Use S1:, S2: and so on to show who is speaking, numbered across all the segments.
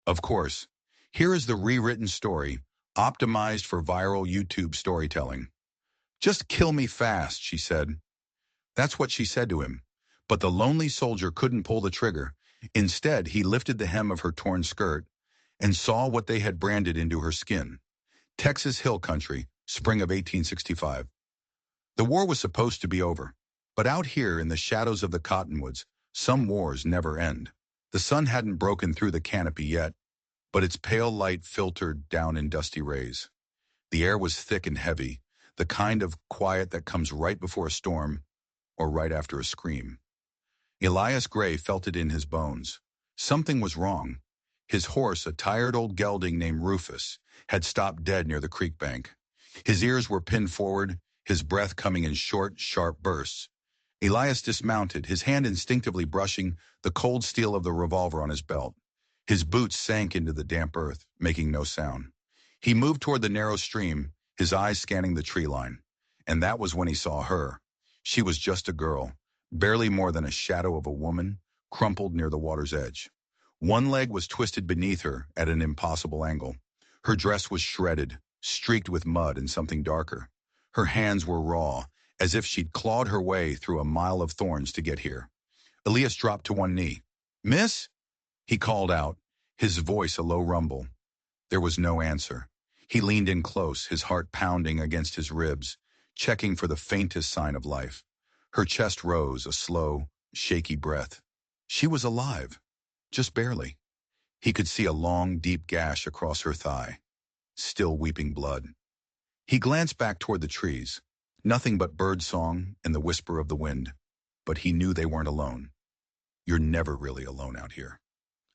S1: Of course, here is the rewritten story, optimized for viral YouTube storytelling. Just kill me fast, she said. That's what she said to him. But the lonely soldier couldn't pull the trigger. Instead, he lifted the hem of her torn skirt and saw what they had branded into her skin. Texas Hill Country, spring of 1865. The war was supposed to be over. But out here in the shadows of the cottonwoods, some wars never end. The sun hadn't broken through the canopy yet, but its pale light filtered down in dusty rays. The air was thick and heavy, the kind of quiet that comes right before a storm or right after a scream. Elias Gray felt it in his bones. Something was wrong. His horse, a tired old gelding named Rufus, had stopped dead near the creek bank. His ears were pinned forward, his breath coming in short, sharp bursts. Elias dismounted, his hand instinctively brushing the cold steel of the revolver on his belt. His boots sank into the damp earth, making no sound. He moved toward the narrow stream, his eyes scanning the tree line. And that was when he saw her. She was just a girl, barely more than a shadow of a woman, crumpled near the water's edge. One leg was twisted beneath her at an impossible angle. Her dress was shredded, streaked with mud and something darker. Her hands were raw, as if she'd clawed her way through a mile of thorns to get here. Elias dropped to one knee. "Miss?" he called out, his voice a low rumble. There was no answer. He leaned in close, his heart pounding against his ribs, checking for the faintest sign of life. Her chest rose, a slow, shaky breath. She was alive, just barely. He could see a long, deep gash across her thigh, still weeping blood. He glanced back toward the trees. Nothing but bird song and the whisper of the wind. But he knew they weren't alone. "You're never really alone out here."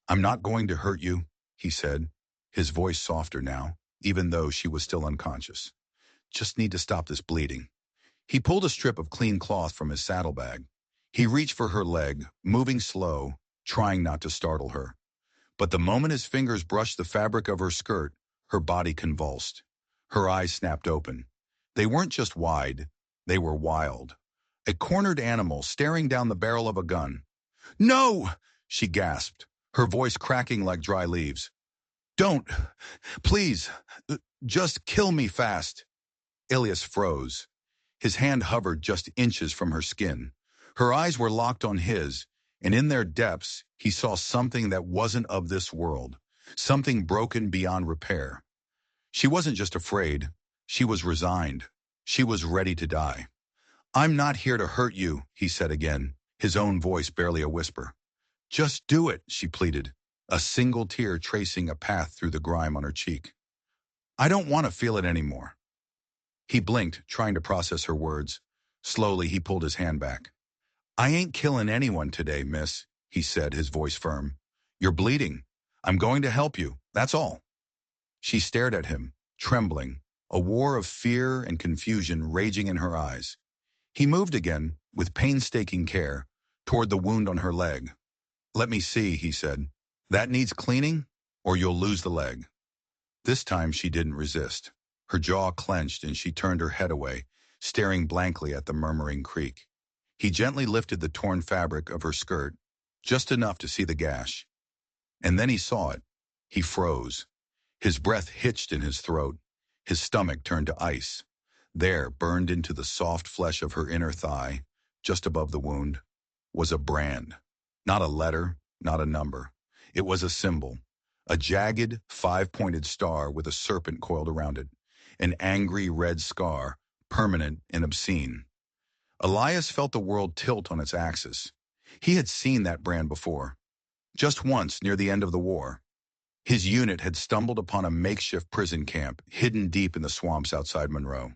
S1: "I'm not going to hurt you," he said, his voice softer now, even though she was still unconscious. "Just need to stop this bleeding." He pulled a strip of clean cloth from his saddlebag. He reached for her leg, moving slow, trying not to startle her. But the moment his fingers brushed the fabric of her skirt, her body convulsed. Her eyes snapped open. They weren't just wide, they were wild. A cornered animal staring down the barrel of a gun. "No!" she gasped, her voice cracking like dry leaves. "Don't! Please! Just kill me fast!" Elias froze. His hand hovered just inches from her skin. Her eyes were locked on his, and in their depths he saw something that wasn't of this world, something broken beyond repair. She wasn't just afraid, she was resigned. She was ready to die. "I'm not here to hurt you," he said again, his own voice barely a whisper. "Just do it," she pleaded, a single tear tracing a path through the grime on her cheek. "I don't want to feel it anymore." He blinked, trying to process her words. Slowly, he pulled his hand back. "I ain't killing anyone today, miss," he said, his voice firm. "You're bleeding. I'm going to help you, that's all." She stared at him, trembling, a war of fear and confusion raging in her eyes. He moved again, with painstaking care, toward the wound on her leg. "Let me see," he said. "That needs cleaning, or you'll lose the leg." This time she didn't resist. Her jaw clenched and she turned her head away, staring blankly at the murmuring creek. He gently lifted the torn fabric of her skirt, just enough to see the gash. And then he saw it. He froze. His breath hitched in his throat. His stomach turned to ice. There, burned into the soft flesh of her inner thigh, just above the wound, was a brand. Not a letter, not a number. It was a symbol. A jagged, five-pointed star with a serpent coiled around it. An angry red scar, permanent and obscene. Elias felt the world tilt on its axis. He had seen that brand before. Just once, near the end of the war. His unit had stumbled upon a makeshift prison camp, hidden deep in the swamps outside Monroe.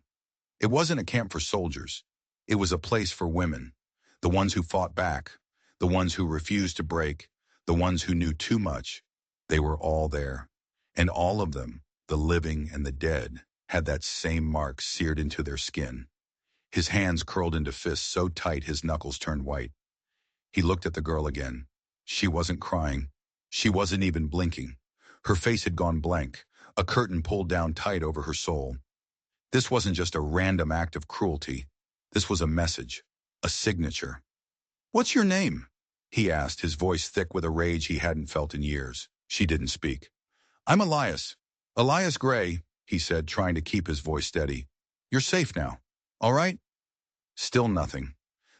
S1: It wasn't a camp for soldiers. It was a place for women. The ones who fought back. The ones who refused to break. The ones who knew too much. They were all there. And all of them, the living and the dead, had that same mark seared into their skin. His hands curled into fists so tight his knuckles turned white. He looked at the girl again. She wasn't crying. She wasn't even blinking. Her face had gone blank, a curtain pulled down tight over her soul. This wasn't just a random act of cruelty. This was a message, a signature. "What's your name?" he asked, his voice thick with a rage he hadn't felt in years. She didn't speak. I'm Elias. Elias Gray, he said, trying to keep his voice steady. You're safe now. All right? Still nothing.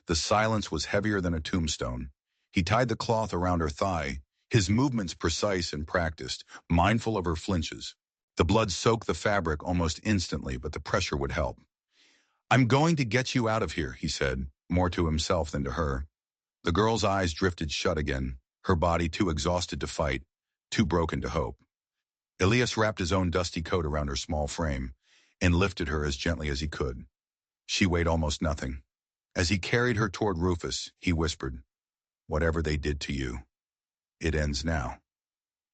S1: The silence was heavier than a tombstone. He tied the cloth around her thigh, his movements precise and practiced, mindful of her flinches. The blood soaked the fabric almost instantly, but the pressure would help. I'm going to get you out of here, he said, more to himself than to her. The girl's eyes drifted shut again, her body too exhausted to fight, too broken to hope. Elias wrapped his own dusty coat around her small frame and lifted her as gently as he could. She weighed almost nothing. As he carried her toward Rufus, he whispered, "Whatever they did to you, it ends now."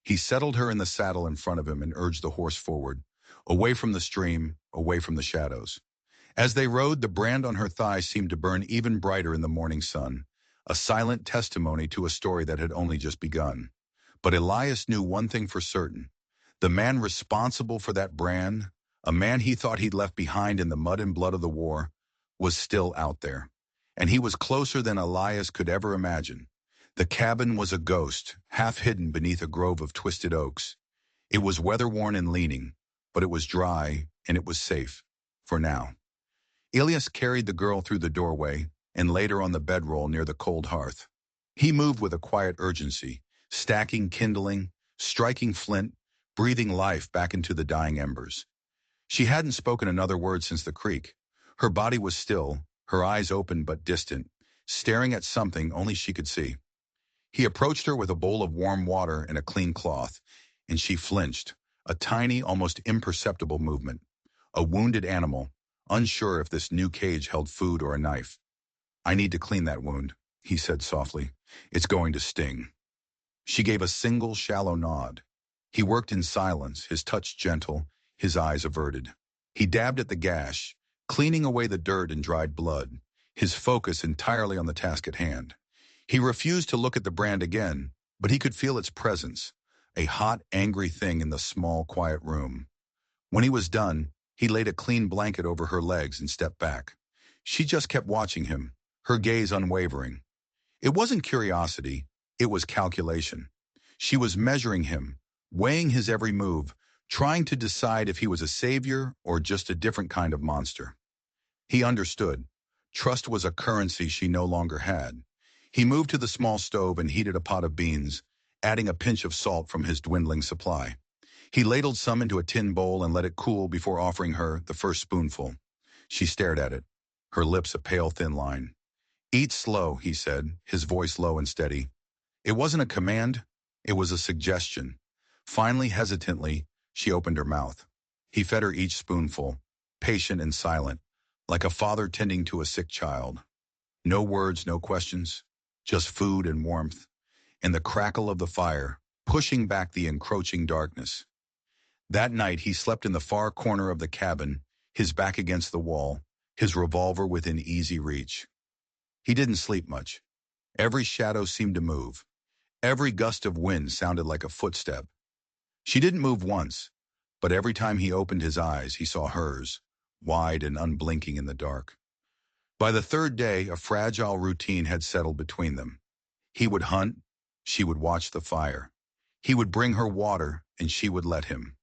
S1: He settled her in the saddle in front of him and urged the horse forward, away from the stream, away from the shadows. As they rode, the brand on her thigh seemed to burn even brighter in the morning sun, a silent testimony to a story that had only just begun. But Elias knew one thing for certain. The man responsible for that brand, a man he thought he'd left behind in the mud and blood of the war, was still out there. And he was closer than Elias could ever imagine. The cabin was a ghost, half hidden beneath a grove of twisted oaks. It was weather-worn and leaning, but it was dry and it was safe, for now. Elias carried the girl through the doorway and laid her on the bedroll near the cold hearth. He moved with a quiet urgency, stacking kindling, striking flint, breathing life back into the dying embers. She hadn't spoken another word since the creek. Her body was still, her eyes open but distant, staring at something only she could see. He approached her with a bowl of warm water and a clean cloth, and she flinched, a tiny, almost imperceptible movement. A wounded animal, unsure if this new cage held food or a knife. "I need to clean that wound," he said softly. "It's going to sting." She gave a single shallow nod. He worked in silence, his touch gentle, his eyes averted. He dabbed at the gash, cleaning away the dirt and dried blood, his focus entirely on the task at hand. He refused to look at the brand again, but he could feel its presence, a hot, angry thing in the small, quiet room. When he was done, he laid a clean blanket over her legs and stepped back. She just kept watching him, her gaze unwavering. It wasn't curiosity, it was calculation. She was measuring him, weighing his every move, trying to decide if he was a savior or just a different kind of monster. He understood. Trust was a currency she no longer had. He moved to the small stove and heated a pot of beans, adding a pinch of salt from his dwindling supply. He ladled some into a tin bowl and let it cool before offering her the first spoonful. She stared at it, her lips a pale thin line. "Eat slow," he said, his voice low and steady. It wasn't a command, it was a suggestion. Finally, hesitantly, she opened her mouth. He fed her each spoonful, patient and silent, like a father tending to a sick child. No words, no questions, just food and warmth, and the crackle of the fire, pushing back the encroaching darkness. That night he slept in the far corner of the cabin, his back against the wall, his revolver within easy reach. He didn't sleep much. Every shadow seemed to move. Every gust of wind sounded like a footstep. She didn't move once, but every time he opened his eyes, he saw hers, wide and unblinking in the dark. By the third day, a fragile routine had settled between them. He would hunt, she would watch the fire. He would bring her water, and she would let him.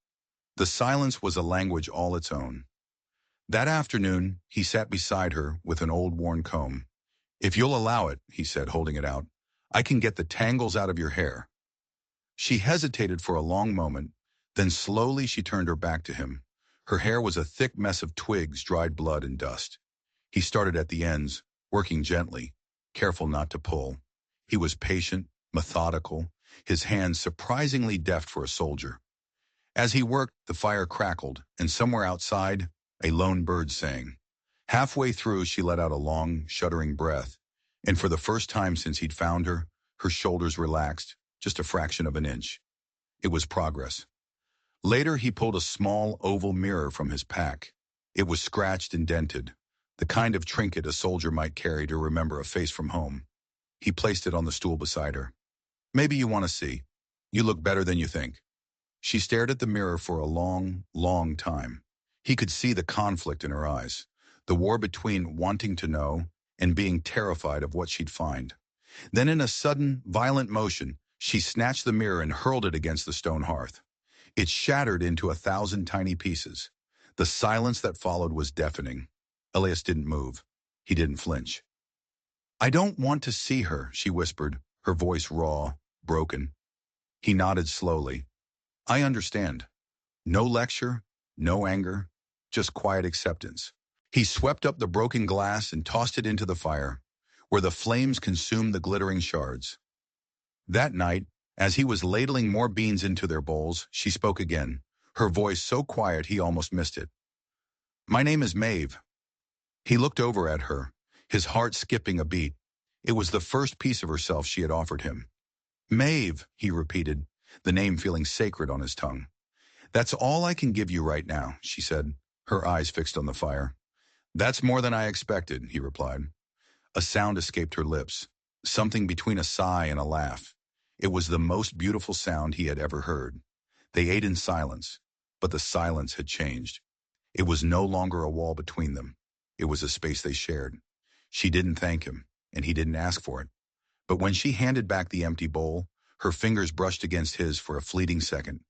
S1: The silence was a language all its own. That afternoon, he sat beside her with an old worn comb. "If you'll allow it," he said, holding it out, "I can get the tangles out of your hair." She hesitated for a long moment, then slowly she turned her back to him. Her hair was a thick mess of twigs, dried blood, and dust. He started at the ends, working gently, careful not to pull. He was patient, methodical, his hands surprisingly deft for a soldier. As he worked, the fire crackled, and somewhere outside, a lone bird sang. Halfway through, she let out a long, shuddering breath, and for the first time since he'd found her, her shoulders relaxed, just a fraction of an inch. It was progress. Later, he pulled a small, oval mirror from his pack. It was scratched and dented, the kind of trinket a soldier might carry to remember a face from home. He placed it on the stool beside her. "Maybe you want to see. You look better than you think." She stared at the mirror for a long, long time. He could see the conflict in her eyes, the war between wanting to know and being terrified of what she'd find. Then in a sudden, violent motion, She snatched the mirror and hurled it against the stone hearth. It shattered into 1,000 tiny pieces. The silence that followed was deafening. Elias didn't move. He didn't flinch. "I don't want to see her," she whispered, her voice raw, broken. He nodded slowly. "I understand. No lecture, no anger, just quiet acceptance." He swept up the broken glass and tossed it into the fire, where the flames consumed the glittering shards. That night, as he was ladling more beans into their bowls, she spoke again, her voice so quiet he almost missed it. "My name is Maeve." He looked over at her, his heart skipping a beat. It was the first piece of herself she had offered him. "Maeve," he repeated, the name feeling sacred on his tongue. "That's all I can give you right now," she said, her eyes fixed on the fire. "That's more than I expected," he replied. A sound escaped her lips, something between a sigh and a laugh. It was the most beautiful sound he had ever heard. They ate in silence, but the silence had changed. It was no longer a wall between them. It was a space they shared. She didn't thank him, and he didn't ask for it. But when she handed back the empty bowl, her fingers brushed against his for a fleeting second,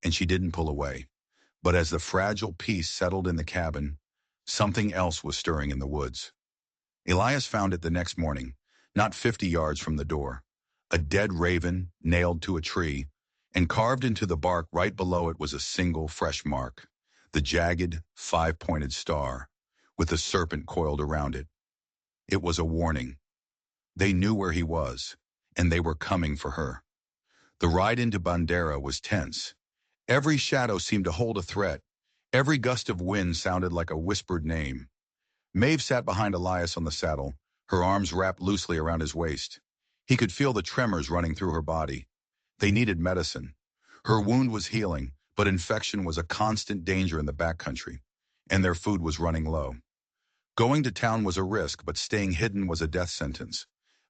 S1: and she didn't pull away. But as the fragile peace settled in the cabin, something else was stirring in the woods. Elias found it the next morning, not 50 yards from the door. A dead raven nailed to a tree, and carved into the bark right below it was a single fresh mark, the jagged, five-pointed star, with a serpent coiled around it. It was a warning. They knew where he was, and they were coming for her. The ride into Bandera was tense. Every shadow seemed to hold a threat. Every gust of wind sounded like a whispered name. Maeve sat behind Elias on the saddle, her arms wrapped loosely around his waist. He could feel the tremors running through her body. They needed medicine. Her wound was healing, but infection was a constant danger in the backcountry, and their food was running low. Going to town was a risk, but staying hidden was a death sentence.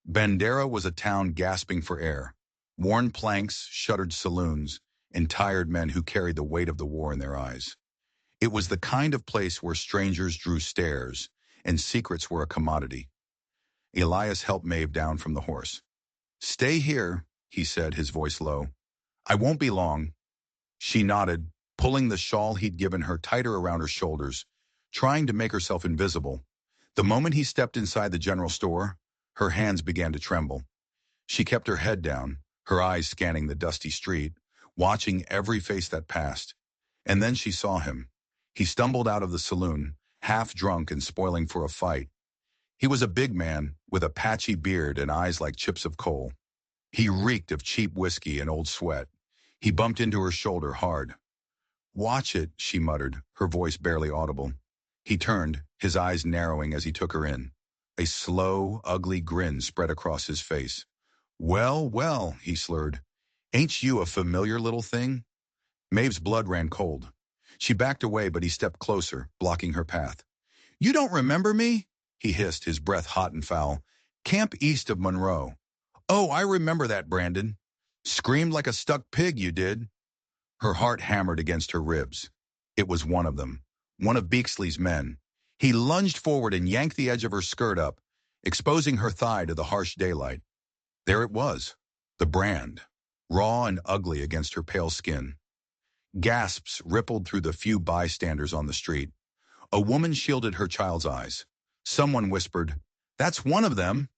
S1: Bandera was a town gasping for air. Worn planks, shuttered saloons, and tired men who carried the weight of the war in their eyes. It was the kind of place where strangers drew stares, and secrets were a commodity. Elias helped Maeve down from the horse. "Stay here," he said, his voice low. "I won't be long." She nodded, pulling the shawl he'd given her tighter around her shoulders, trying to make herself invisible. The moment he stepped inside the general store, her hands began to tremble. She kept her head down, her eyes scanning the dusty street, watching every face that passed. And then she saw him. He stumbled out of the saloon, half drunk and spoiling for a fight. He was a big man, with a patchy beard and eyes like chips of coal. He reeked of cheap whiskey and old sweat. He bumped into her shoulder hard. "Watch it," she muttered, her voice barely audible. He turned, his eyes narrowing as he took her in. A slow, ugly grin spread across his face. "Well, well," he slurred. "Ain't you a familiar little thing?" Maeve's blood ran cold. She backed away, but he stepped closer, blocking her path. "You don't remember me?" he hissed, his breath hot and foul. "Camp east of Monroe." "Oh, I remember that, Brandon. Screamed like a stuck pig, you did." Her heart hammered against her ribs. It was one of them, one of Beaksley's men. He lunged forward and yanked the edge of her skirt up, exposing her thigh to the harsh daylight. There it was, the brand, raw and ugly against her pale skin. Gasps rippled through the few bystanders on the street. A woman shielded her child's eyes. Someone whispered, "That's one of them."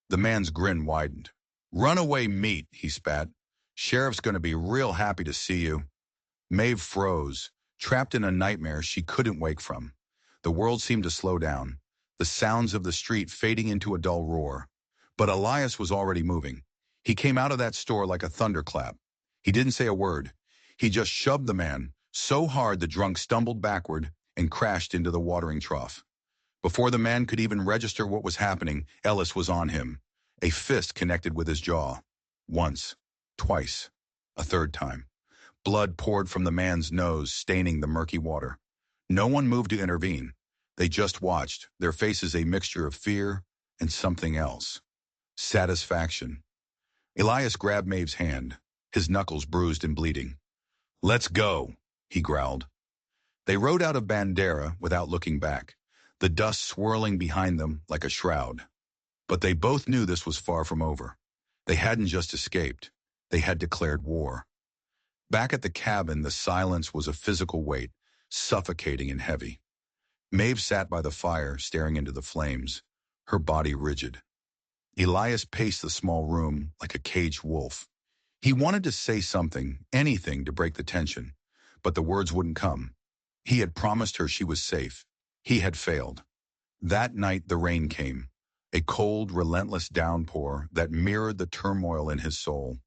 S1: The man's grin widened. "Runaway meat," he spat. "Sheriff's going to be real happy to see you." Maeve froze, trapped in a nightmare she couldn't wake from. The world seemed to slow down, the sounds of the street fading into a dull roar. But Elias was already moving. He came out of that store like a thunderclap. He didn't say a word. He just shoved the man, so hard the drunk stumbled backward and crashed into the watering trough. Before the man could even register what was happening, Ellis was on him. A fist connected with his jaw. Once, twice, a third time. Blood poured from the man's nose, staining the murky water. No one moved to intervene. They just watched, their faces a mixture of fear and something else. Satisfaction. Elias grabbed Maeve's hand, his knuckles bruised and bleeding. "Let's go," he growled. They rode out of Bandera without looking back, the dust swirling behind them like a shroud. But they both knew this was far from over. They hadn't just escaped. They had declared war. Back at the cabin, the silence was a physical weight, suffocating and heavy. Maeve sat by the fire, staring into the flames, her body rigid. Elias paced the small room like a caged wolf. He wanted to say something, anything to break the tension, but the words wouldn't come. He had promised her she was safe. He had failed. That night the rain came, a cold, relentless downpour that mirrored the turmoil in his soul.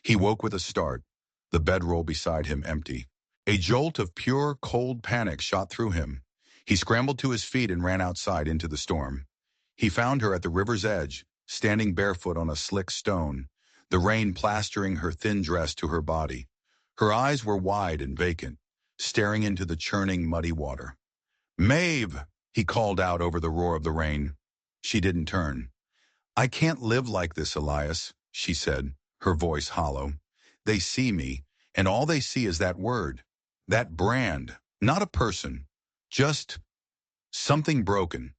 S1: He woke with a start, the bedroll beside him empty. A jolt of pure, cold panic shot through him. He scrambled to his feet and ran outside into the storm. He found her at the river's edge, standing barefoot on a slick stone, the rain plastering her thin dress to her body. Her eyes were wide and vacant, staring into the churning, muddy water. "Maeve!" he called out over the roar of the rain. She didn't turn. "I can't live like this, Elias," she said, her voice hollow. "They see me, and all they see is that word, that brand, not a person, just something broken."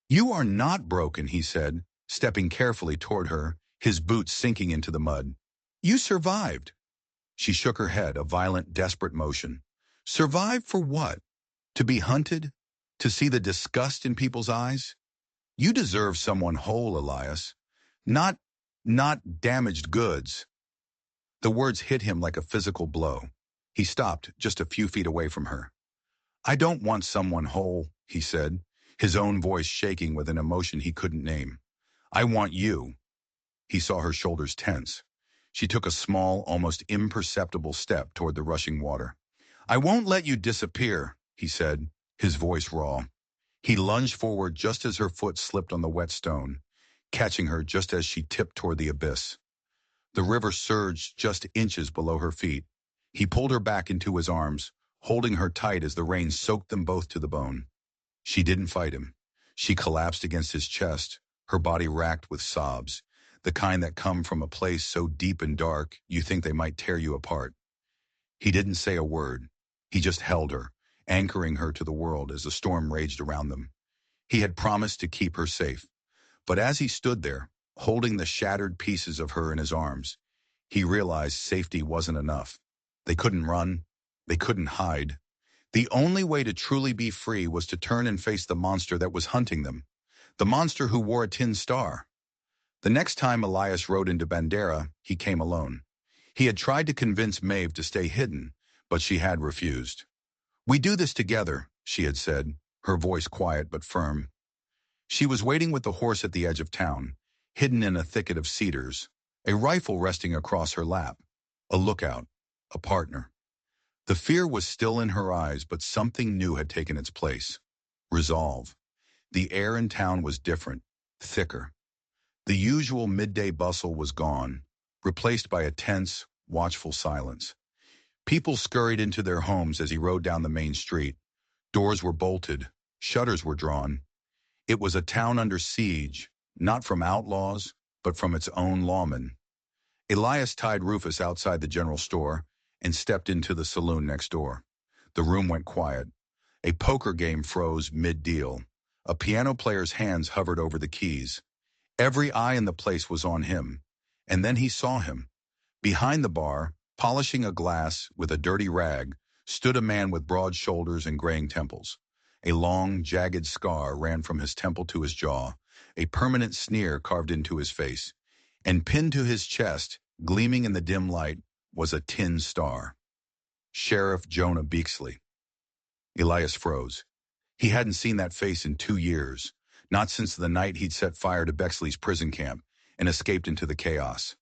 S1: "You are not broken," he said, stepping carefully toward her, his boots sinking into the mud. "You survived." She shook her head, a violent, desperate motion. "Survived for what? To be hunted? To see the disgust in people's eyes? You deserve someone whole, Elias. Not, not damaged goods." The words hit him like a physical blow. He stopped, just a few feet away from her. "I don't want someone whole," he said, his own voice shaking with an emotion he couldn't name. "I want you." He saw her shoulders tense. She took a small, almost imperceptible step toward the rushing water. "I won't let you disappear," he said, his voice raw. He lunged forward just as her foot slipped on the wet stone, catching her just as she tipped toward the abyss. The river surged just inches below her feet. He pulled her back into his arms, holding her tight as the rain soaked them both to the bone. She didn't fight him. She collapsed against his chest, her body racked with sobs, the kind that come from a place so deep and dark you think they might tear you apart. He didn't say a word. He just held her, anchoring her to the world as the storm raged around them. He had promised to keep her safe. But as he stood there, holding the shattered pieces of her in his arms, he realized safety wasn't enough. They couldn't run. They couldn't hide. The only way to truly be free was to turn and face the monster that was hunting them, the monster who wore a tin star. The next time Elias rode into Bandera, he came alone. He had tried to convince Maeve to stay hidden, but she had refused. "We do this together," she had said, her voice quiet but firm. She was waiting with the horse at the edge of town, hidden in a thicket of cedars, a rifle resting across her lap, a lookout, a partner. The fear was still in her eyes, but something new had taken its place. Resolve. The air in town was different, thicker. The usual midday bustle was gone, replaced by a tense, watchful silence. People scurried into their homes as he rode down the main street. Doors were bolted, shutters were drawn. It was a town under siege, not from outlaws, but from its own lawmen. Elias tied Rufus outside the general store and stepped into the saloon next door. The room went quiet. A poker game froze mid-deal. A piano player's hands hovered over the keys. Every eye in the place was on him. And then he saw him. Behind the bar, polishing a glass with a dirty rag, stood a man with broad shoulders and graying temples. A long, jagged scar ran from his temple to his jaw, a permanent sneer carved into his face. And pinned to his chest, gleaming in the dim light, was a tin star. Sheriff Jonah Beeksley. Elias froze. He hadn't seen that face in 2 years, not since the night he'd set fire to Bexley's prison camp and escaped into the chaos.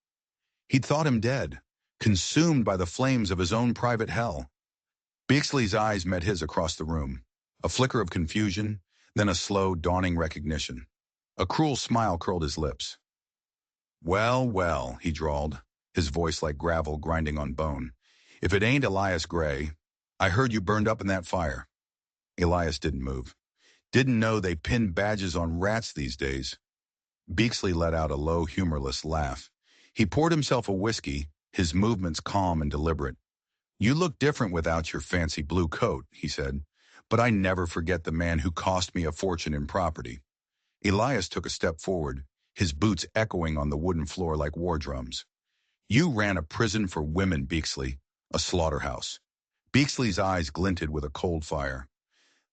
S1: He'd thought him dead, consumed by the flames of his own private hell. Beeksley's eyes met his across the room, a flicker of confusion, then a slow, dawning recognition. A cruel smile curled his lips. "Well, well," he drawled, his voice like gravel grinding on bone. "If it ain't Elias Gray, I heard you burned up in that fire." Elias didn't move. Didn't know they pinned badges on rats these days. Beeksley let out a low, humorless laugh. He poured himself a whiskey, his movements calm and deliberate. "You look different without your fancy blue coat," he said, "but I never forget the man who cost me a fortune in property." Elias took a step forward, his boots echoing on the wooden floor like war drums. You ran a prison for women, Beaksley, a slaughterhouse. Beaksley's eyes glinted with a cold fire.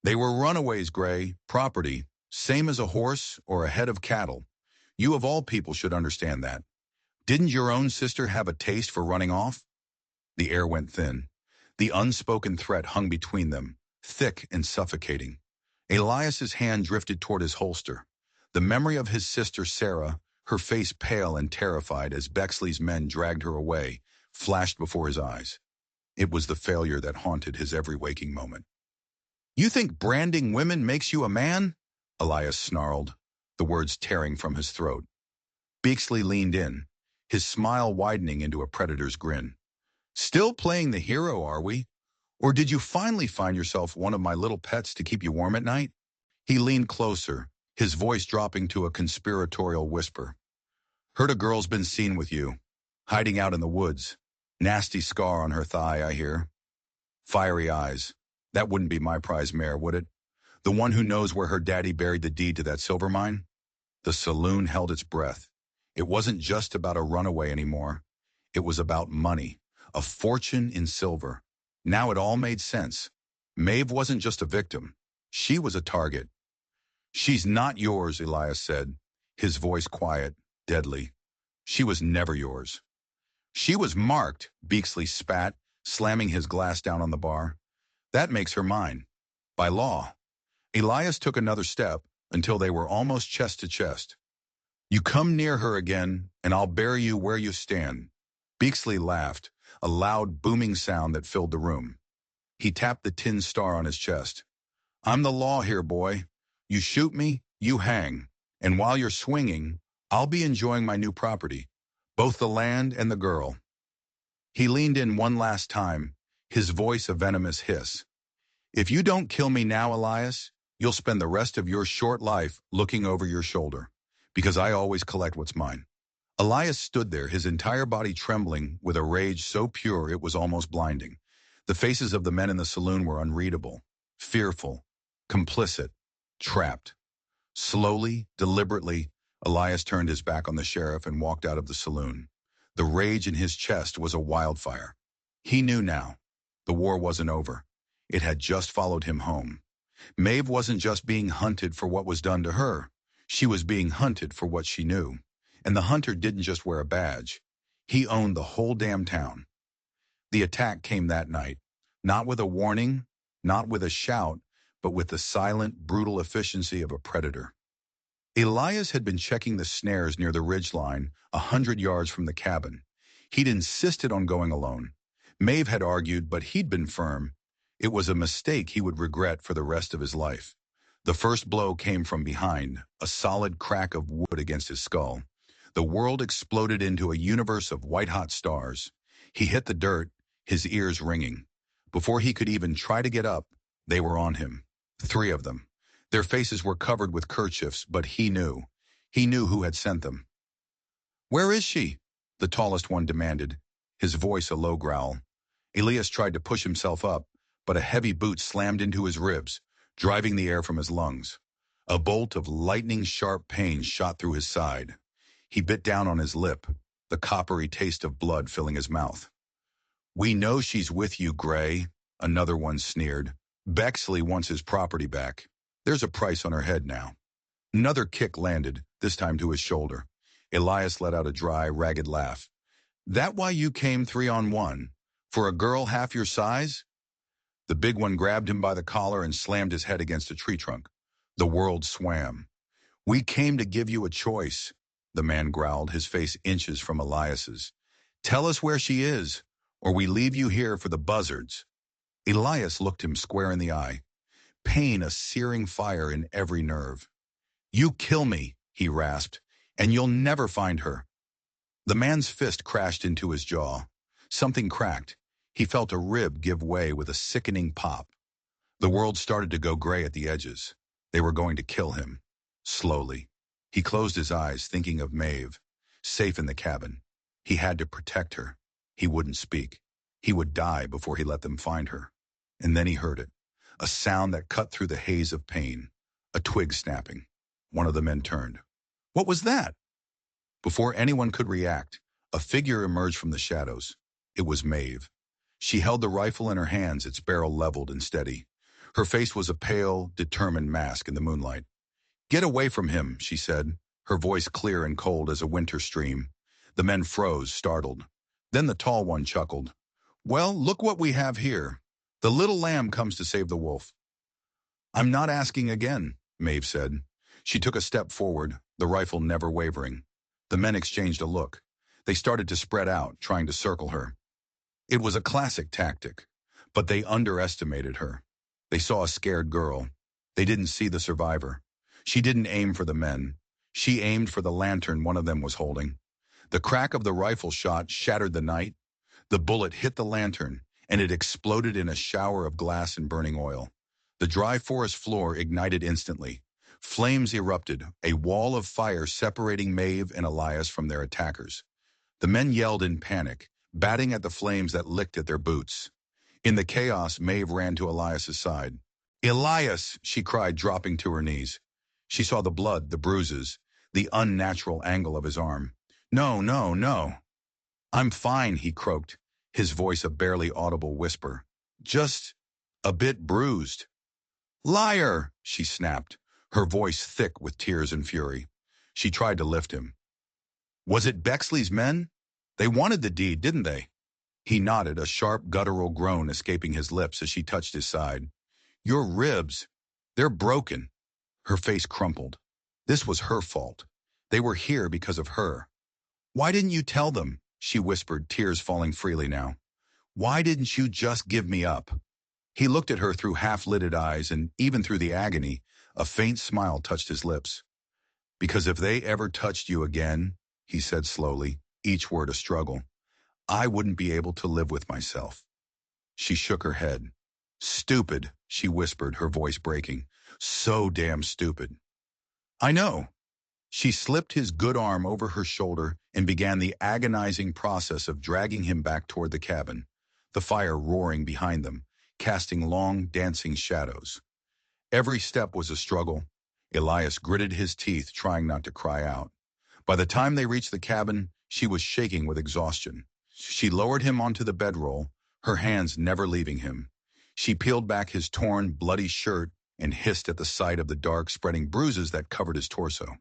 S1: They were runaways, Gray, property, same as a horse or a head of cattle. You of all people should understand that. Didn't your own sister have a taste for running off? The air went thin. The unspoken threat hung between them, thick and suffocating. Elias's hand drifted toward his holster. The memory of his sister Sarah, her face pale and terrified as Bexley's men dragged her away, flashed before his eyes. It was the failure that haunted his every waking moment. You think branding women makes you a man? Elias snarled, the words tearing from his throat. Beaksley leaned in, his smile widening into a predator's grin. Still playing the hero, are we? Or did you finally find yourself one of my little pets to keep you warm at night? He leaned closer, his voice dropping to a conspiratorial whisper. Heard a girl's been seen with you, hiding out in the woods. Nasty scar on her thigh, I hear. Fiery eyes. That wouldn't be my prize mare, would it? The one who knows where her daddy buried the deed to that silver mine? The saloon held its breath. It wasn't just about a runaway anymore. It was about money, a fortune in silver. Now it all made sense. Maeve wasn't just a victim. She was a target. She's not yours, Elias said, his voice quiet, deadly. She was never yours. She was marked, Beaksley spat, slamming his glass down on the bar. That makes her mine. By law. Elias took another step until they were almost chest to chest. You come near her again, and I'll bury you where you stand. Beaksley laughed, a loud, booming sound that filled the room. He tapped the tin star on his chest. I'm the law here, boy. You shoot me, you hang. And while you're swinging, I'll be enjoying my new property, both the land and the girl. He leaned in one last time, his voice a venomous hiss. If you don't kill me now, Elias, you'll spend the rest of your short life looking over your shoulder, because I always collect what's mine. Elias stood there, his entire body trembling with a rage so pure it was almost blinding. The faces of the men in the saloon were unreadable, fearful, complicit, trapped. Slowly, deliberately, Elias turned his back on the sheriff and walked out of the saloon. The rage in his chest was a wildfire. He knew now. The war wasn't over. It had just followed him home. Maeve wasn't just being hunted for what was done to her. She was being hunted for what she knew. And the hunter didn't just wear a badge. He owned the whole damn town. The attack came that night, not with a warning, not with a shout, but with the silent, brutal efficiency of a predator. Elias had been checking the snares near the ridgeline, 100 yards from the cabin. He'd insisted on going alone. Maeve had argued, but he'd been firm. It was a mistake he would regret for the rest of his life. The first blow came from behind, a solid crack of wood against his skull. The world exploded into a universe of white-hot stars. He hit the dirt, his ears ringing. Before he could even try to get up, they were on him. 3 of them. Their faces were covered with kerchiefs, but he knew. He knew who had sent them. Where is she? The tallest one demanded, his voice a low growl. Elias tried to push himself up, but a heavy boot slammed into his ribs, driving the air from his lungs. A bolt of lightning-sharp pain shot through his side. He bit down on his lip, the coppery taste of blood filling his mouth. We know she's with you, Gray, another one sneered. Bexley wants his property back. There's a price on her head now. Another kick landed, this time to his shoulder. Elias let out a dry, ragged laugh. That why you came 3-on-1? For a girl half your size? The big one grabbed him by the collar and slammed his head against a tree trunk. The world swam. We came to give you a choice, the man growled, his face inches from Elias's. Tell us where she is, or we leave you here for the buzzards. Elias looked him square in the eye, pain a searing fire in every nerve. You kill me, he rasped, and you'll never find her. The man's fist crashed into his jaw. Something cracked. He felt a rib give way with a sickening pop. The world started to go gray at the edges. They were going to kill him. Slowly. He closed his eyes, thinking of Maeve, safe in the cabin. He had to protect her. He wouldn't speak. He would die before he let them find her. And then he heard it. A sound that cut through the haze of pain. A twig snapping. One of the men turned. What was that? Before anyone could react, A figure emerged from the shadows. It was Maeve. She held the rifle in her hands, its barrel leveled and steady. Her face was a pale, determined mask in the moonlight. "Get away from him," she said, her voice clear and cold as a winter stream. The men froze, startled. Then the tall one chuckled. "Well, look what we have here. The little lamb comes to save the wolf." "I'm not asking again," Maeve said. She took a step forward, the rifle never wavering. The men exchanged a look. They started to spread out, trying to circle her. It was a classic tactic, but they underestimated her. They saw a scared girl. They didn't see the survivor. She didn't aim for the men. She aimed for the lantern one of them was holding. The crack of the rifle shot shattered the night. The bullet hit the lantern, and it exploded in a shower of glass and burning oil. The dry forest floor ignited instantly. Flames erupted, a wall of fire separating Maeve and Elias from their attackers. The men yelled in panic, batting at the flames that licked at their boots. In the chaos, Maeve ran to Elias's side. "Elias!" she cried, dropping to her knees. She saw the blood, the bruises, the unnatural angle of his arm. "No, no, no." "I'm fine," he croaked, his voice a barely audible whisper. "Just a bit bruised." "Liar!" she snapped, her voice thick with tears and fury. She tried to lift him. "Was it Bexley's men? They wanted the deed, didn't they?" He nodded, a sharp guttural groan escaping his lips as she touched his side. "Your ribs, they're broken." Her face crumpled. This was her fault. They were here because of her. "Why didn't you tell them?" she whispered, tears falling freely now. "Why didn't you just give me up?" He looked at her through half-lidded eyes, and even through the agony, a faint smile touched his lips. "Because if they ever touched you again," he said slowly, each word a struggle, "I wouldn't be able to live with myself." She shook her head. "Stupid," she whispered, her voice breaking. "So damn stupid." "I know." She slipped his good arm over her shoulder and began the agonizing process of dragging him back toward the cabin, the fire roaring behind them, casting long, dancing shadows. Every step was a struggle. Elias gritted his teeth, trying not to cry out. By the time they reached the cabin, she was shaking with exhaustion. She lowered him onto the bedroll, her hands never leaving him. She peeled back his torn, bloody shirt and hissed at the sight of the dark, spreading bruises that covered his torso.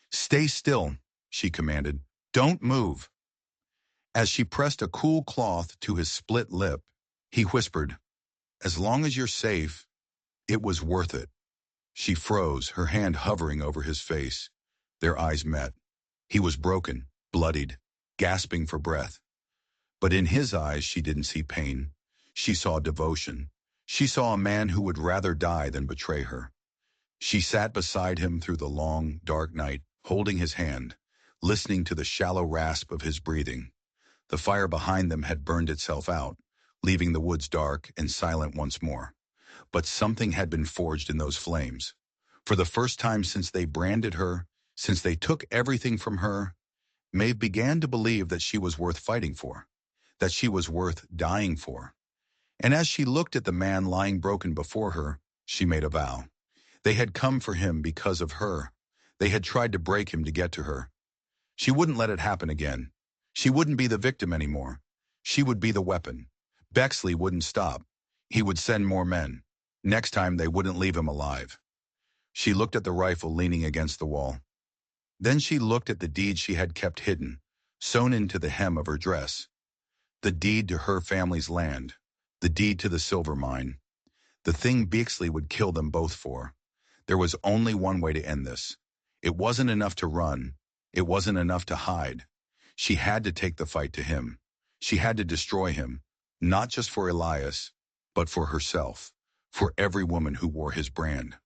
S1: "Stay still," she commanded. "Don't move." As she pressed a cool cloth to his split lip, he whispered, "As long as you're safe, it was worth it." She froze, her hand hovering over his face. Their eyes met. He was broken, bloodied, gasping for breath. But in his eyes she didn't see pain. She saw devotion. She saw a man who would rather die than betray her. She sat beside him through the long, dark night, holding his hand, listening to the shallow rasp of his breathing. The fire behind them had burned itself out, leaving the woods dark and silent once more. But something had been forged in those flames. For the first time since they branded her, since they took everything from her, Maeve began to believe that she was worth fighting for, that she was worth dying for. And as she looked at the man lying broken before her, she made a vow. They had come for him because of her. They had tried to break him to get to her. She wouldn't let it happen again. She wouldn't be the victim anymore. She would be the weapon. Bexley wouldn't stop. He would send more men. Next time they wouldn't leave him alive. She looked at the rifle leaning against the wall. Then she looked at the deed she had kept hidden, sewn into the hem of her dress. The deed to her family's land. The deed to the silver mine. The thing Bexley would kill them both for. There was only one way to end this. It wasn't enough to run. It wasn't enough to hide. She had to take the fight to him. She had to destroy him, not just for Elias, but for herself, for every woman who wore his brand.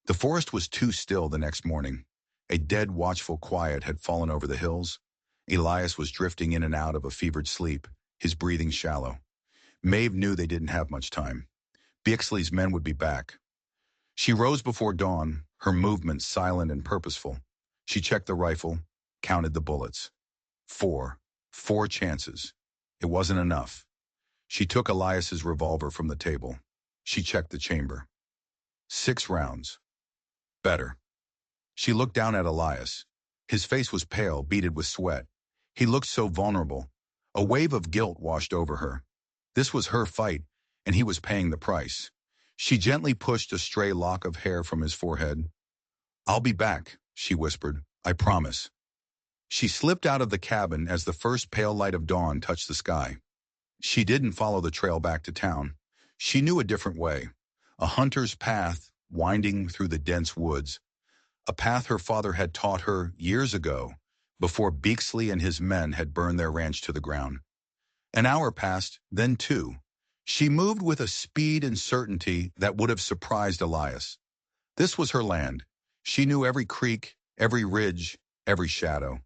S1: The forest was too still the next morning. A dead, watchful quiet had fallen over the hills. Elias was drifting in and out of a fevered sleep, his breathing shallow. Maeve knew they didn't have much time. Bexley's men would be back. She rose before dawn, her movements silent and purposeful. She checked the rifle, counted the bullets. 4. 4 chances. It wasn't enough. She took Elias's revolver from the table. She checked the chamber. 6 rounds. Better. She looked down at Elias. His face was pale, beaded with sweat. He looked so vulnerable. A wave of guilt washed over her. This was her fight, and he was paying the price. She gently pushed a stray lock of hair from his forehead. "I'll be back," she whispered. "I promise." She slipped out of the cabin as the first pale light of dawn touched the sky. She didn't follow the trail back to town. She knew a different way. A hunter's path, winding through the dense woods. A path her father had taught her years ago, before Beeksley and his men had burned their ranch to the ground. An hour passed, then two. She moved with a speed and certainty that would have surprised Elias. This was her land. She knew every creek, every ridge, every shadow.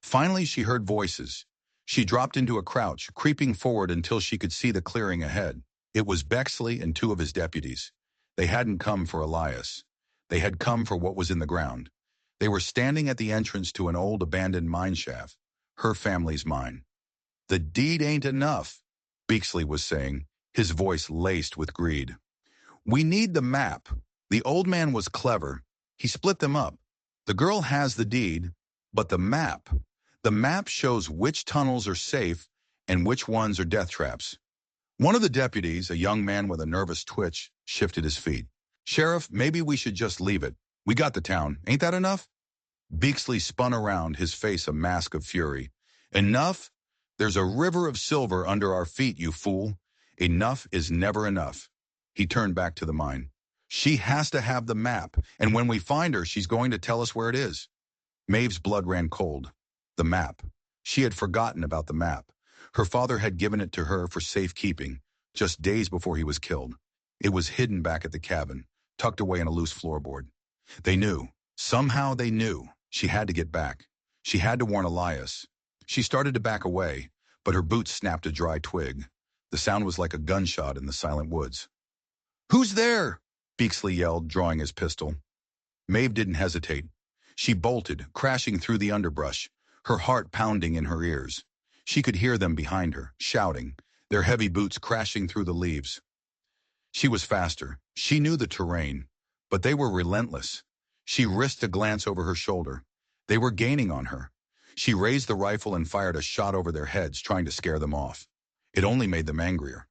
S1: Finally, she heard voices. She dropped into a crouch, creeping forward until she could see the clearing ahead. It was Bexley and two of his deputies. They hadn't come for Elias. They had come for what was in the ground. They were standing at the entrance to an old abandoned mine shaft, her family's mine. "The deed ain't enough," Beeksley was saying, his voice laced with greed. "We need the map." The old man was clever. He split them up. "The girl has the deed, but the map shows which tunnels are safe and which ones are death traps." One of the deputies, a young man with a nervous twitch, shifted his feet. "Sheriff, maybe we should just leave it. We got the town. Ain't that enough?" Beeksley spun around, his face a mask of fury. "Enough? There's a river of silver under our feet, you fool. Enough is never enough." He turned back to the mine. "She has to have the map, and when we find her, she's going to tell us where it is." Maeve's blood ran cold. The map. She had forgotten about the map. Her father had given it to her for safekeeping, just days before he was killed. It was hidden back at the cabin, tucked away in a loose floorboard. They knew. Somehow they knew. She had to get back. She had to warn Elias. She started to back away, but her boots snapped a dry twig. The sound was like a gunshot in the silent woods. "Who's there?" Beeksley yelled, drawing his pistol. Maeve didn't hesitate. She bolted, crashing through the underbrush, her heart pounding in her ears. She could hear them behind her, shouting, their heavy boots crashing through the leaves. She was faster. She knew the terrain, but they were relentless. She risked a glance over her shoulder. They were gaining on her. She raised the rifle and fired a shot over their heads, trying to scare them off. It only made them angrier.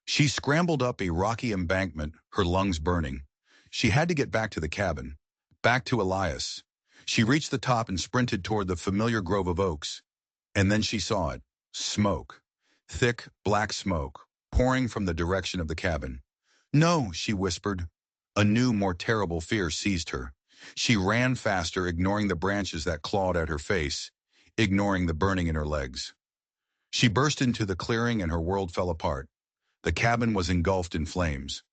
S1: She scrambled up a rocky embankment, her lungs burning. She had to get back to the cabin, back to Elias. She reached the top and sprinted toward the familiar grove of oaks. And then she saw it. Smoke. Thick, black smoke, pouring from the direction of the cabin. "No," she whispered. A new, more terrible fear seized her. She ran faster, ignoring the branches that clawed at her face, ignoring the burning in her legs. She burst into the clearing and her world fell apart. The cabin was engulfed in flames.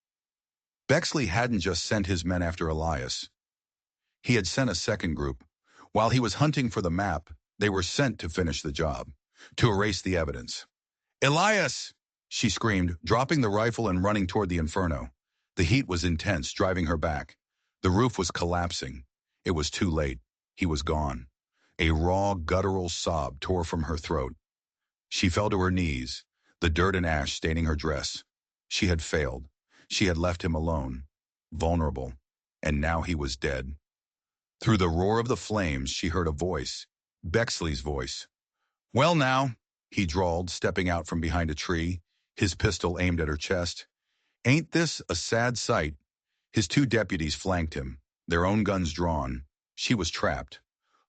S1: Bexley hadn't just sent his men after Elias. He had sent a second group. While he was hunting for the map, they were sent to finish the job, to erase the evidence. "Elias!" she screamed, dropping the rifle and running toward the inferno. The heat was intense, driving her back. The roof was collapsing. It was too late. He was gone. A raw, guttural sob tore from her throat. She fell to her knees, the dirt and ash staining her dress. She had failed. She had left him alone, vulnerable, and now he was dead. Through the roar of the flames, she heard a voice, Bexley's voice. "Well now," he drawled, stepping out from behind a tree, his pistol aimed at her chest. "Ain't this a sad sight?" His two deputies flanked him, their own guns drawn. She was trapped.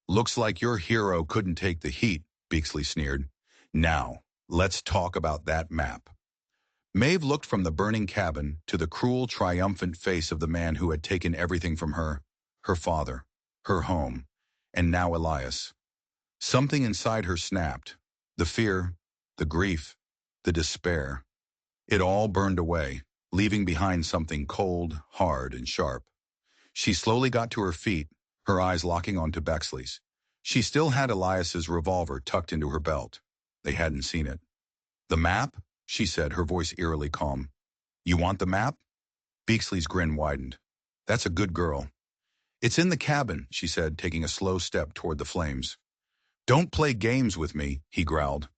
S1: "Looks like your hero couldn't take the heat," Beeksley sneered. "Now, let's talk about that map." Maeve looked from the burning cabin to the cruel, triumphant face of the man who had taken everything from her father, her home, and now Elias. Something inside her snapped. The fear, the grief, the despair. It all burned away, leaving behind something cold, hard, and sharp. She slowly got to her feet, her eyes locking onto Bexley's. She still had Elias's revolver tucked into her belt. They hadn't seen it. "The map?" she said, her voice eerily calm. "You want the map?" Beeksley's grin widened. "That's a good girl." "It's in the cabin," she said, taking a slow step toward the flames. "Don't play games with me," he growled.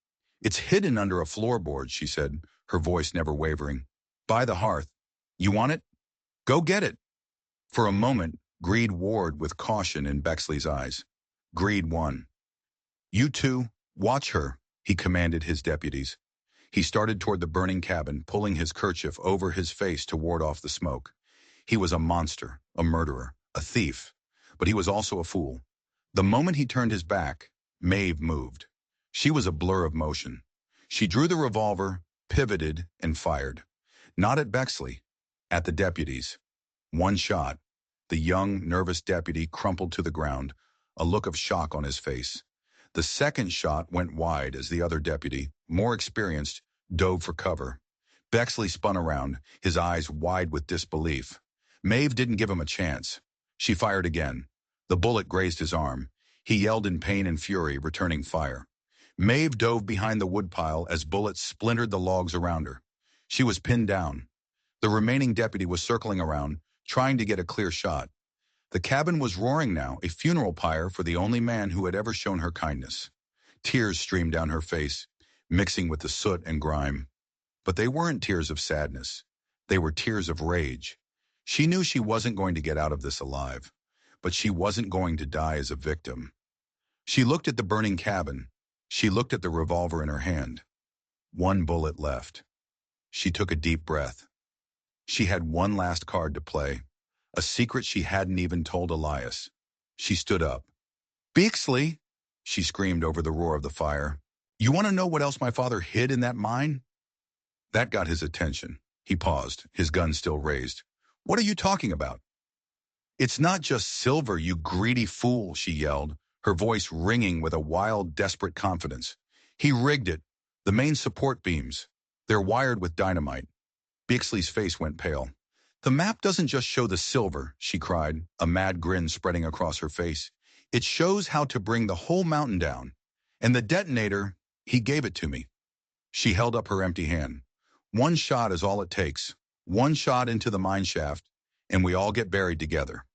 S1: "It's hidden under a floorboard," she said, her voice never wavering. "By the hearth. You want it? Go get it." For a moment, greed warred with caution in Bexley's eyes. Greed won. "You two, "Watch her," he commanded his deputies. He started toward the burning cabin, pulling his kerchief over his face to ward off the smoke. He was a monster, a murderer, a thief, but he was also a fool. The moment he turned his back, Maeve moved. She was a blur of motion. She drew the revolver, pivoted, and fired. Not at Bexley, at the deputies. One shot. The young, nervous deputy crumpled to the ground, a look of shock on his face. The second shot went wide as the other deputy, more experienced, dove for cover. Bexley spun around, his eyes wide with disbelief. Maeve didn't give him a chance. She fired again. The bullet grazed his arm. He yelled in pain and fury, returning fire. Maeve dove behind the woodpile as bullets splintered the logs around her. She was pinned down. The remaining deputy was circling around, trying to get a clear shot. The cabin was roaring now, a funeral pyre for the only man who had ever shown her kindness. Tears streamed down her face, mixing with the soot and grime. But they weren't tears of sadness. They were tears of rage. She knew she wasn't going to get out of this alive, but she wasn't going to die as a victim. She looked at the burning cabin. She looked at the revolver in her hand. One bullet left. She took a deep breath. She had one last card to play, a secret she hadn't even told Elias. She stood up. "Bexley!" she screamed over the roar of the fire. "You want to know what else my father hid in that mine?" That got his attention. He paused, his gun still raised. "What are you talking about?" "It's not just silver, you greedy fool," she yelled, her voice ringing with a wild, desperate confidence. "He rigged it. The main support beams. They're wired with dynamite." Bexley's face went pale. "The map doesn't just show the silver," she cried, a mad grin spreading across her face. "It shows how to bring the whole mountain down. And the detonator, he gave it to me." She held up her empty hand. "One shot is all it takes. One shot into the mine shaft, and we all get buried together."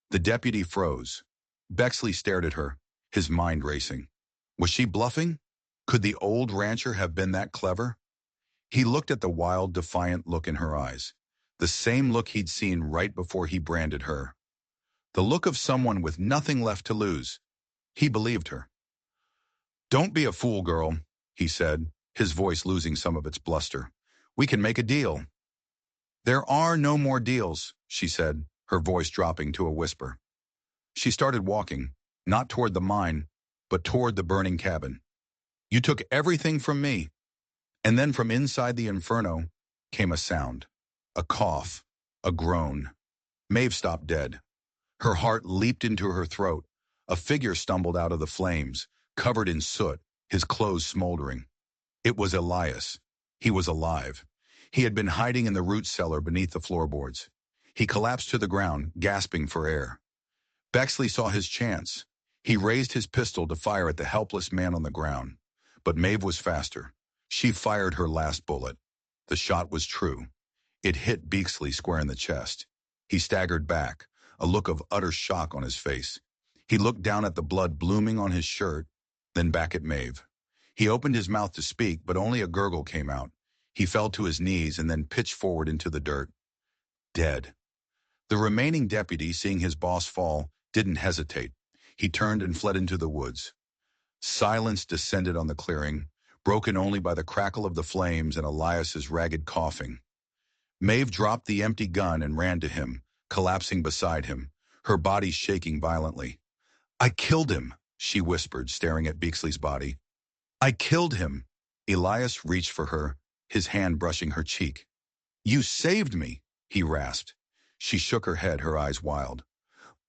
S1: The deputy froze. Bexley stared at her, his mind racing. Was she bluffing? Could the old rancher have been that clever? He looked at the wild, defiant look in her eyes, the same look he'd seen right before he branded her. The look of someone with nothing left to lose. He believed her. "Don't be a fool, girl," he said, his voice losing some of its bluster. "We can make a deal." "There are no more deals," she said, her voice dropping to a whisper. She started walking, not toward the mine, but toward the burning cabin. "You took everything from me." And then from inside the inferno came a sound, a cough, a groan. Maeve stopped dead. Her heart leaped into her throat. A figure stumbled out of the flames, covered in soot, his clothes smoldering. It was Elias. He was alive. He had been hiding in the root cellar beneath the floorboards. He collapsed to the ground, gasping for air. Bexley saw his chance. He raised his pistol to fire at the helpless man on the ground. But Maeve was faster. She fired her last bullet. The shot was true. It hit Bexley square in the chest. He staggered back, a look of utter shock on his face. He looked down at the blood blooming on his shirt, then back at Maeve. He opened his mouth to speak, but only a gurgle came out. He fell to his knees and then pitched forward into the dirt. Dead. The remaining deputy, seeing his boss fall, didn't hesitate. He turned and fled into the woods. Silence descended on the clearing, broken only by the crackle of the flames and Elias's ragged coughing. Maeve dropped the empty gun and ran to him, collapsing beside him, her body shaking violently. "I killed him," she whispered, staring at Bexley's body. "I killed him." Elias reached for her, his hand brushing her cheek. "You saved me," he rasped. She shook her head, her eyes wild.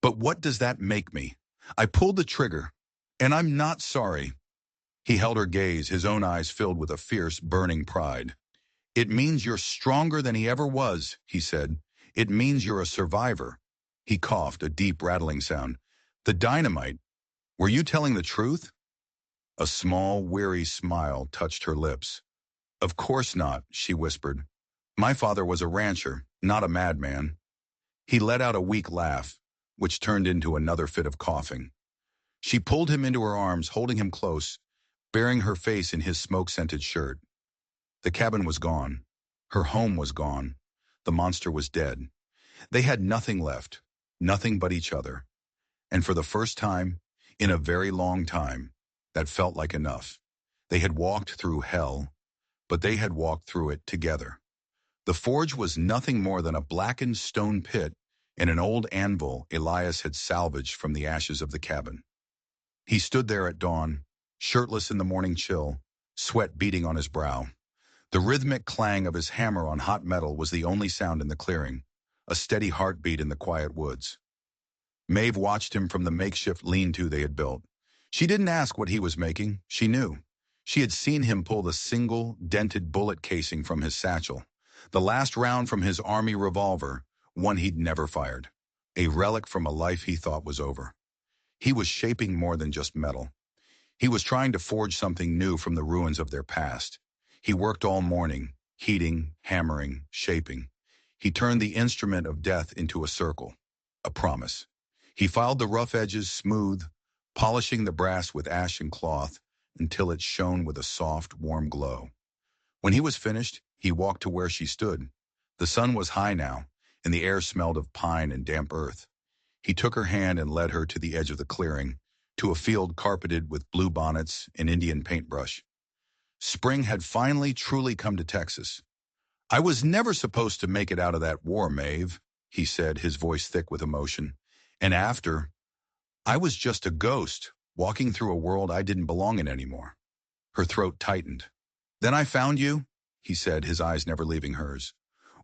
S1: "But what does that make me? I pulled the trigger, and I'm not sorry." He held her gaze, his own eyes filled with a fierce, burning pride. "It means you're stronger than he ever was," he said. "It means you're a survivor." He coughed, a deep, rattling sound. "The dynamite. Were you telling the truth?" A small, weary smile touched her lips. "Of course not," she whispered. "My father was a rancher, not a madman." He let out a weak laugh, which turned into another fit of coughing. She pulled him into her arms, holding him close, burying her face in his smoke-scented shirt. The cabin was gone. Her home was gone. The monster was dead. They had nothing left, nothing but each other. And for the first time, in a very long time, That felt like enough. They had walked through hell, but they had walked through it together. The forge was nothing more than a blackened stone pit and an old anvil Elias had salvaged from the ashes of the cabin. He stood there at dawn, shirtless in the morning chill, sweat beading on his brow. The rhythmic clang of his hammer on hot metal was the only sound in the clearing, a steady heartbeat in the quiet woods. Maeve watched him from the makeshift lean-to they had built. She didn't ask what he was making, she knew. She had seen him pull the single, dented bullet casing from his satchel, the last round from his army revolver, one he'd never fired, a relic from a life he thought was over. He was shaping more than just metal. He was trying to forge something new from the ruins of their past. He worked all morning, heating, hammering, shaping. He turned the instrument of death into a circle, a promise. He filed the rough edges smooth, polishing the brass with ash and cloth until it shone with a soft, warm glow. When he was finished, he walked to where she stood. The sun was high now, and the air smelled of pine and damp earth. He took her hand and led her to the edge of the clearing, to a field carpeted with blue bonnets and Indian paintbrush. Spring had finally truly come to Texas. "I was never supposed to make it out of that war, Maeve," he said, his voice thick with emotion. "And after, I was just a ghost, walking through a world I didn't belong in anymore." Her throat tightened. "Then I found you," he said, his eyes never leaving hers.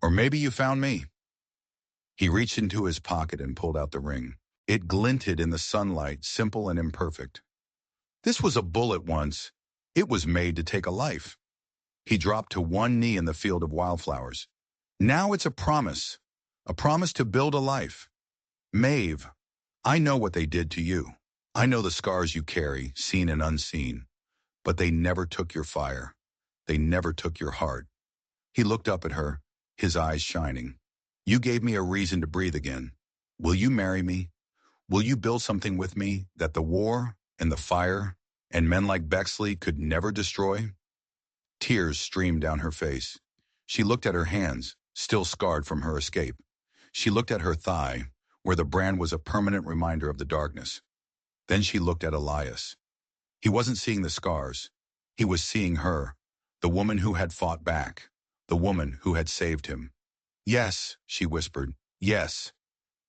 S1: "Or maybe you found me." He reached into his pocket and pulled out the ring. It glinted in the sunlight, simple and imperfect. "This was a bullet once. It was made to take a life." He dropped to one knee in the field of wildflowers. "Now it's a promise to build a life. Maeve, I know what they did to you. I know the scars you carry, seen and unseen. But they never took your fire. They never took your heart." He looked up at her, his eyes shining. "You gave me a reason to breathe again. Will you marry me? Will you build something with me that the war and the fire and men like Bexley could never destroy?" Tears streamed down her face. She looked at her hands, still scarred from her escape. She looked at her thigh, where the brand was a permanent reminder of the darkness. Then she looked at Elias. He wasn't seeing the scars. He was seeing her, the woman who had fought back, the woman who had saved him. "Yes," she whispered, "yes."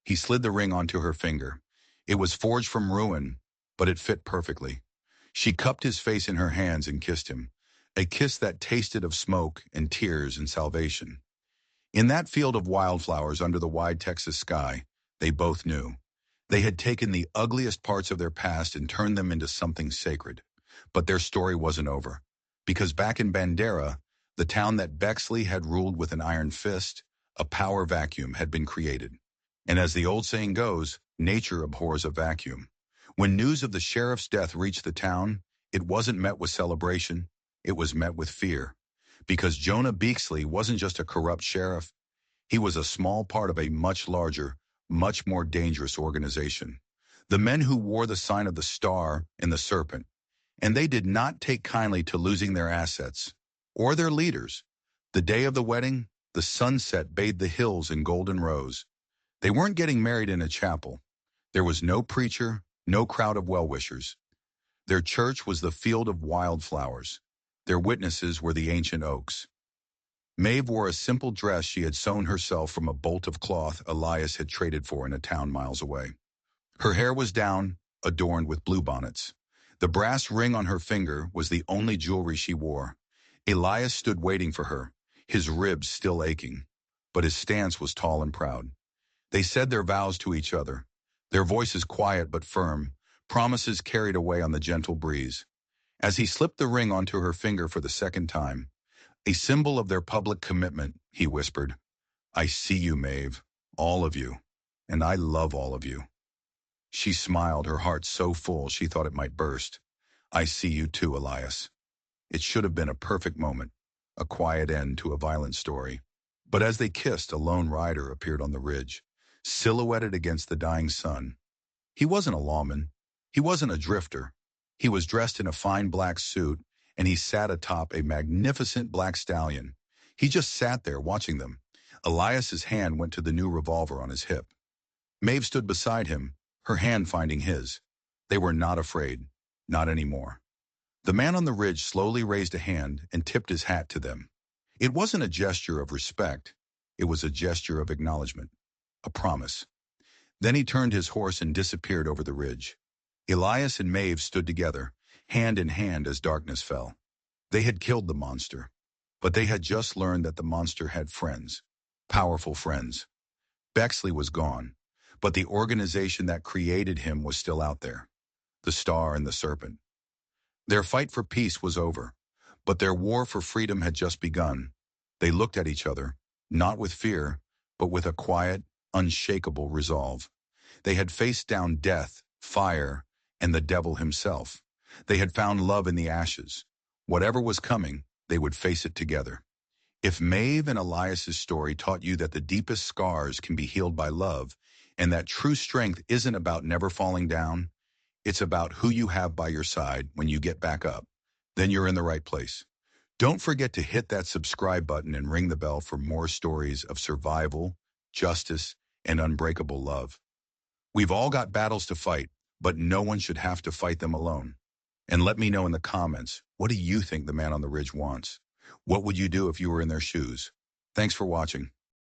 S1: He slid the ring onto her finger. It was forged from ruin, but it fit perfectly. She cupped his face in her hands and kissed him, a kiss that tasted of smoke and tears and salvation. In that field of wildflowers under the wide Texas sky, they both knew. They had taken the ugliest parts of their past and turned them into something sacred. But their story wasn't over. Because back in Bandera, the town that Bexley had ruled with an iron fist, a power vacuum had been created. And as the old saying goes, nature abhors a vacuum. When news of the sheriff's death reached the town, it wasn't met with celebration, it was met with fear. Because Jonah Beeksley wasn't just a corrupt sheriff, he was a small part of a much larger, much more dangerous organization. The men who wore the sign of the star and the serpent. And they did not take kindly to losing their assets, or their leaders. The day of the wedding, the sunset bathed the hills in golden rose. They weren't getting married in a chapel. There was no preacher, no crowd of well-wishers. Their church was the field of wildflowers. Their witnesses were the ancient oaks. Maeve wore a simple dress she had sewn herself from a bolt of cloth Elias had traded for in a town miles away. Her hair was down, adorned with bluebonnets. The brass ring on her finger was the only jewelry she wore. Elias stood waiting for her, his ribs still aching, but his stance was tall and proud. They said their vows to each other, their voices quiet but firm, promises carried away on the gentle breeze. As he slipped the ring onto her finger for the second time, a symbol of their public commitment, he whispered, "I see you, Maeve, all of you, and I love all of you." She smiled, her heart so full she thought it might burst. "I see you too, Elias." It should have been a perfect moment, a quiet end to a violent story. But as they kissed, a lone rider appeared on the ridge, silhouetted against the dying sun. He wasn't a lawman. He wasn't a drifter. He was dressed in a fine black suit, and he sat atop a magnificent black stallion. He just sat there watching them. Elias's hand went to the new revolver on his hip. Maeve stood beside him, her hand finding his. They were not afraid, not anymore. The man on the ridge slowly raised a hand and tipped his hat to them. It wasn't a gesture of respect. It was a gesture of acknowledgement, a promise. Then he turned his horse and disappeared over the ridge. Elias and Maeve stood together, hand in hand as darkness fell. They had killed the monster, but they had just learned that the monster had friends, powerful friends. Bexley was gone, but the organization that created him was still out there, the Star and the Serpent. Their fight for peace was over, but their war for freedom had just begun. They looked at each other, not with fear, but with a quiet, unshakable resolve. They had faced down death, fire, and the devil himself. They had found love in the ashes. Whatever was coming, they would face it together. If Maeve and Elias's story taught you that the deepest scars can be healed by love, and that true strength isn't about never falling down, it's about who you have by your side when you get back up, then you're in the right place. Don't forget to hit that subscribe button and ring the bell for more stories of survival, justice, and unbreakable love. We've all got battles to fight, but no one should have to fight them alone. And let me know in the comments, what do you think the man on the ridge wants? What would you do if you were in their shoes? Thanks for watching.